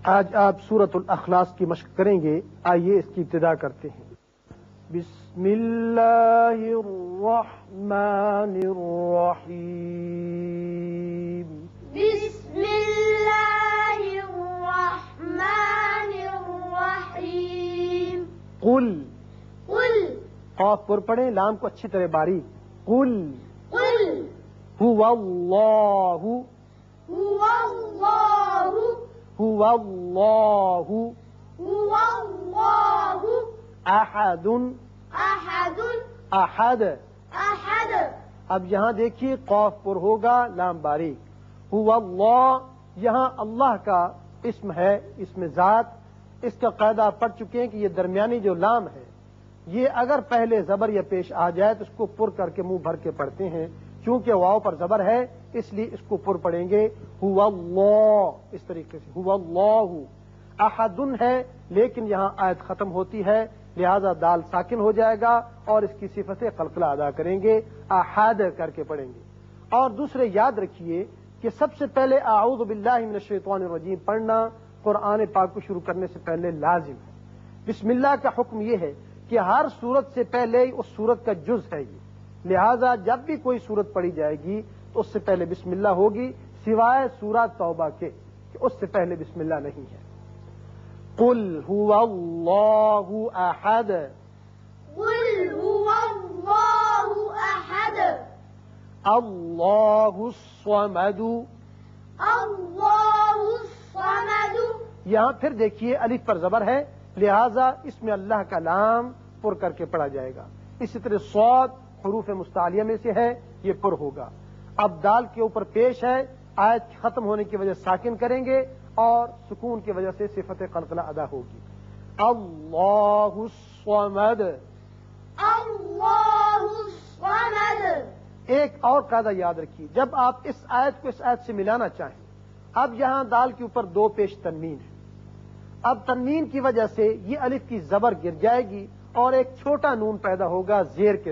آج آپ سورۃ الاخلاص کی مشق کریں گے. آئیے اس کی ابتدا کرتے ہیں. بسم اللہ الرحمن الرحیم. بسم اللہ الرحمن الرحیم. قل قل قاف پر پڑھیں، لام کو اچھی طرح باریک. قل قل هو اللہ هو اللہ هو اللہ هو اللہ احد احد احد. احد. اب یہاں دیکھیے قاف پر ہوگا، لام باریک. هو اللہ یہاں اللہ کا اسم ہے، اسم ذات. اس کا قاعدہ آپ پڑھ چکے ہیں کہ یہ درمیانی جو لام ہے یہ اگر پہلے زبر یا پیش آ جائے تو اس کو پر کر کے منہ بھر کے پڑھتے ہیں. چونکہ واو پر زبر ہے اس لیے اس کو پر پڑھیں گے. هو اللہ اس طریقے سے. هو اللہ احد ہے لیکن یہاں آیت ختم ہوتی ہے لہذا دال ساکن ہو جائے گا اور اس کی صفت قلقلہ ادا کریں گے. احد کر کے پڑھیں گے. اور دوسرے یاد رکھیے کہ سب سے پہلے اعوذ باللہ من الشیطان الرجیم پڑھنا قرآن پاک کو شروع کرنے سے پہلے لازم ہے. بسم اللہ کا حکم یہ ہے کہ ہر سورت سے پہلے اس سورت کا جز ہے یہ، لہذا جب بھی کوئی سورت پڑھی جائے گی تو اس سے پہلے بسم اللہ ہوگی، سوائے سورہ توبہ کے کہ اس سے پہلے بسم اللہ نہیں ہے. قل هو اللہ احد قل هو اللہ احد اللہ الصمد. اللہ الصمد. یہاں پھر دیکھیے الف پر زبر ہے لہذا اس میں اللہ کا لام پر کر کے پڑھا جائے گا. اسی طرح صاد حروف مستعلیہ میں سے ہے، یہ پر ہوگا. اب دال کے اوپر پیش ہے، آیت ختم ہونے کی وجہ ساکن کریں گے اور سکون کی وجہ سے صفت قلقلہ ادا ہوگی. اللہ الصمد. اللہ الصمد. ایک اور قاعدہ یاد رکھیے، جب آپ اس آیت کو اس آیت سے ملانا چاہیں، اب یہاں دال کے اوپر دو پیش تنوین ہے. اب تنوین کی وجہ سے یہ الف کی زبر گر جائے گی اور ایک چھوٹا نون پیدا ہوگا زیر کے